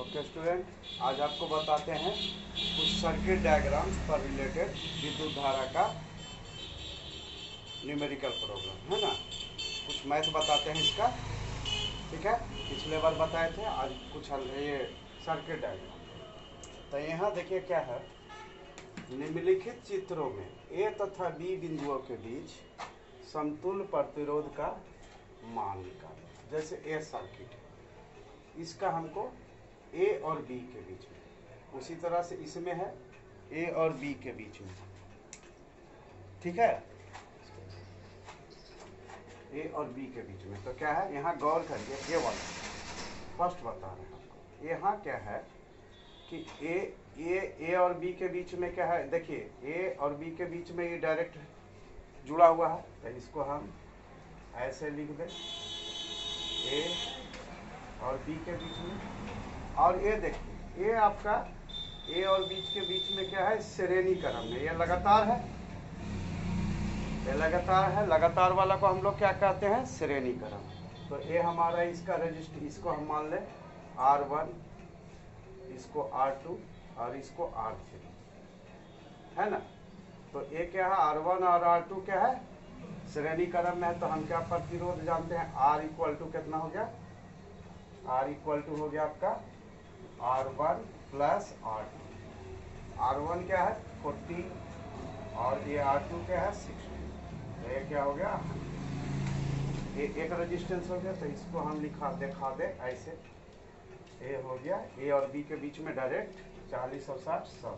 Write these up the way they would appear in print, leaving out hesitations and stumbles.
Okay student, आज आपको बताते हैं कुछ सर्किट डायग्राम्स पर रिलेटेड विद्युत धारा का न्यूमेरिकल प्रॉब्लम है ना। कुछ मैथ बताते हैं इसका, ठीक है। पिछले बार बताए थे, आज कुछ ये सर्किट डायग्राम। तो यहाँ देखिए क्या है, निम्नलिखित चित्रों में ए तथा बी बिंदुओं के बीच समतुल्य प्रतिरोध का मान निकालें। जैसे ए सर्किट है, इसका हमको ए और बी के बीच में, उसी तरह से इसमें है ए और बी के बीच में, ठीक है, ए और बी के बीच में। तो क्या है, यहाँ गौर करिए, ए वाला फर्स्ट बता रहे हैं आपको। यहाँ क्या है कि ए और बी के बीच में क्या है, देखिए ए और बी के बीच में ये डायरेक्ट जुड़ा हुआ है, तो इसको हम ऐसे लिख दें, ए और बी के बीच में। और ये देखिए, ये आपका ए और बीच के बीच में क्या है, श्रेणी क्रम में, ये लगातार है, ये लगातार है। लगातार वाला को हम लोग क्या कहते हैं, श्रेणी क्रम। तो ये हमारा इसका रजिस्टर, इसको हम मान लें R1, इसको R2 और इसको R3, है ना। तो ये क्या है, R1 और R2 क्या है, श्रेणी क्रम में है। तो हम क्या प्रतिरोध जानते हैं, R इक्वल टू कितना हो गया, R इक्वल टू हो गया आपका R1 प्लस R2। R1 क्या है 40 और ये R2 क्या है 60। ये क्या हो गया, एक रेजिस्टेंस हो गया। तो इसको हम दिखा दे ऐसे, ये हो गया ए और बी के बीच में डायरेक्ट 40 और 60 100,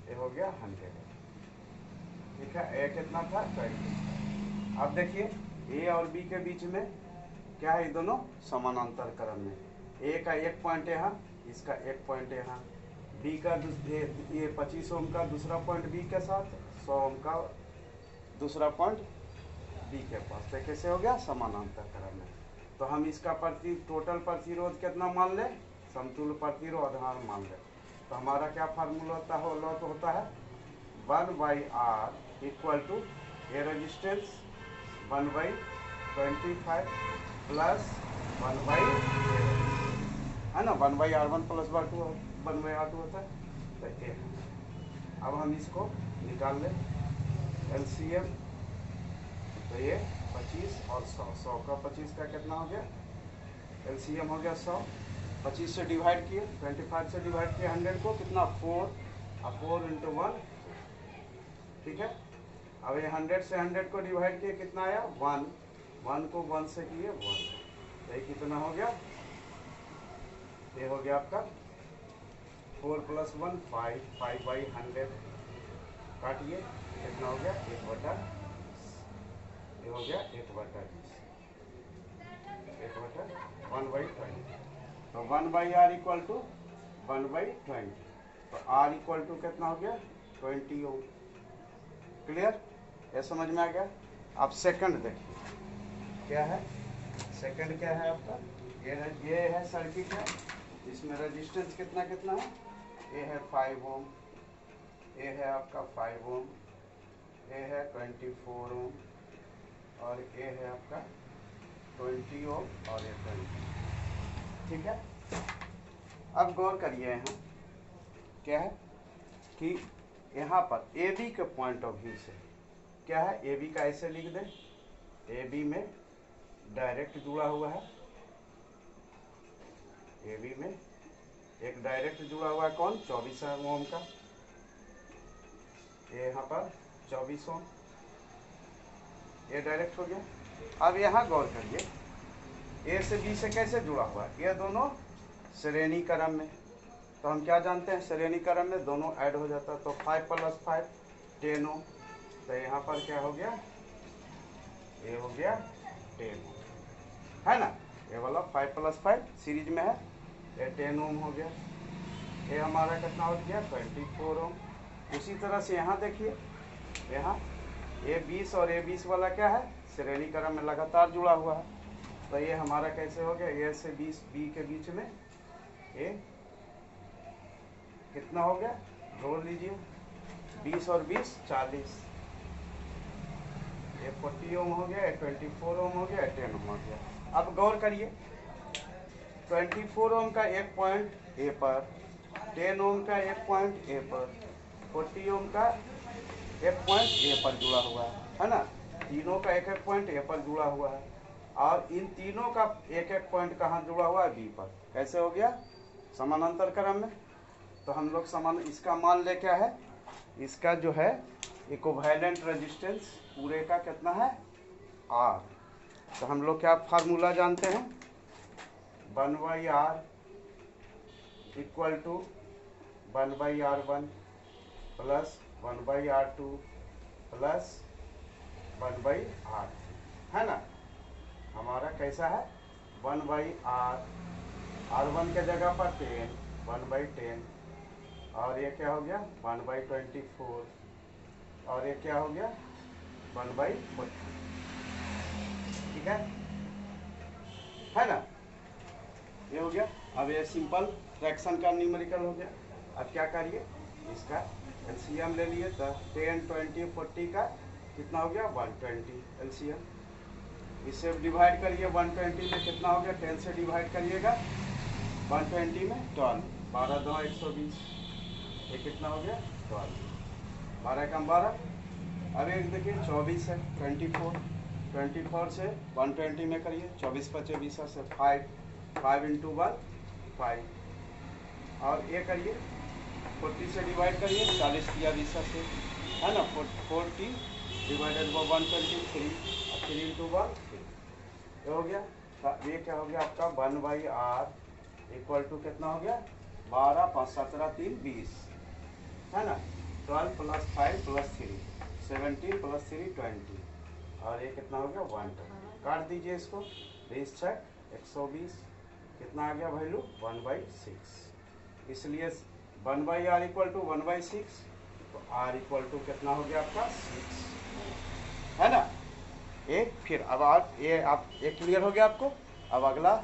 ये हो गया 100, ठीक है। ए कितना था 20। अब देखिए ए और बी के बीच में क्या है, ये दोनों समानांतर क्रम में, ए का एक पॉइंट यहाँ, इसका एक पॉइंट यहाँ, बी का ये 25 ओम का दूसरा पॉइंट बी के साथ, 100 ओम का दूसरा पॉइंट बी के पास। तो कैसे हो गया, समानांतर क्रम में। तो हम इसका टोटल प्रतिरोध कितना मान ले, समतुल्य प्रतिरोध मान ले। तो हमारा क्या फार्मूला होता है 1/R equal to a resistance 1/25 plus 1/, है ना, 1/R1 प्लस 1/R2 होता है। तो ये अब हम इसको निकाल लें LCM। तो ये 25 और 100 का 25 का कितना हो गया, LCM हो गया 100। 25 से डिवाइड किए, 25 से डिवाइड किए 100 को, कितना 4 और 4 × 1, ठीक है। अब ये 100 से 100 को डिवाइड किए, कितना आया 1, 1 को 1 से किए 1, तो ये कितना हो गया, ये हो गया आपका 4 + 1 5, 5/100 काटिए, कितना हो गया 1/, ये हो गया 1/20, 1/20। तो 1/R इक्वल टू 1/20। तो R इक्वल टू कितना हो गया 20 ओम। क्लियर, ये समझ में आ गया। अब सेकंड देखिए क्या है, सेकंड क्या है आपका, ये है सर्किट है, इसमें रेजिस्टेंस कितना है, ये है 5 ओम, ये है आपका 5 ओम, ये है 24 ओम, और ये है आपका 20 ओम, और ये 20, ठीक है। अब गौर करिए, यहाँ क्या है कि यहाँ पर ए बी के पॉइंट ऑफ व्यू से क्या है, ए बी का ऐसे लिख दें, ए बी में डायरेक्ट जुड़ा हुआ है, ए बी में एक डायरेक्ट जुड़ा हुआ है कौन, 24 ओम का, ये यहाँ पर 24 ओम, ये डायरेक्ट हो गया। अब यहाँ गौर करिए, ए से बी से कैसे जुड़ा हुआ है, ये दोनों श्रेणी क्रम में। तो हम क्या जानते हैं, श्रेणी क्रम में दोनों ऐड हो जाता है। तो 5 + 5 10 ओम। तो यहाँ पर क्या हो गया, ये हो गया 10 ओम, है ना। ये वाला 5 + 5 सीरीज में है, ये 10 ओम हो गया। ये हमारा कितना हो गया 24 ओम। उसी तरह से यहाँ देखिए, यहाँ A20 और A20 वाला क्या है, श्रेणी क्रम में लगातार जुड़ा हुआ है। तो ये हमारा कैसे हो गया, A से 20 बी के बीच में ये कितना हो गया, जोड़ लीजिए 20 और 20 40, ये 40 ओम हो गया, 24 ओम हो गया, 10 ओम हो गया। अब गौर करिए, 24 ओम का एक पॉइंट ए पर, 10 ओम का एक पॉइंट ए पर, 40 ओम का एक पॉइंट ए पर जुड़ा हुआ है ना। तीनों का एक एक पॉइंट ए पर जुड़ा हुआ है, और इन तीनों का एक एक पॉइंट कहाँ जुड़ा हुआ है, बी पर। कैसे हो गया, समानांतर क्रम में। तो हम लोग समान, इसका मान ले क्या है, इसका जो है इक्विवेलेंट रेजिस्टेंस पूरे का कितना है, आर। तो हम लोग क्या फार्मूला जानते हैं, 1/r equal to 1/r1 plus 1/r2 plus 1/r, है ना। हमारा कैसा है, 1/r, r1 के जगह पर 10, 1/10, और ये क्या हो गया 1/24, और ये क्या हो गया 1/40, ठीक है ना। ये हो गया। अब ये सिंपल फ्रैक्शन का न्यूमेरिकल हो गया। अब क्या करिए, इसका एलसीएम ले लिए, तो 10, 20, 40 का कितना हो गया 120 एलसीएम। इससे डिवाइड करिए, 120 में कितना हो गया, 10 से डिवाइड करिएगा, 120 में 12, 12 2 120, ये कितना हो गया 12, 12 कम 12। अब एक देखिए 24 है, 24 से 120 में करिए, 24 × 20 से 5 × 1 5, और ये करिए 40 से डिवाइड करिए, 40 किया 20 से, है ना। 40 डिवाइडेड बाई 123, 3 × 1 3, ये हो गया। तो ये क्या हो गया आपका 1/r इक्वल टू कितना हो गया 12, 5 17 3 20, है ना। 12 + 5 + 3 17 + 3 20, और ये कितना हो गया 120। काट दीजिए इसको, 20 छक 120, कितना आ गया वैल्यू 1/6। इसलिए 1/r इक्वल टू 1/6, तो r इक्वल टू कितना हो गया आपका 6, है ना। एक फिर अब आप ये क्लियर हो गया आपको। अब अगला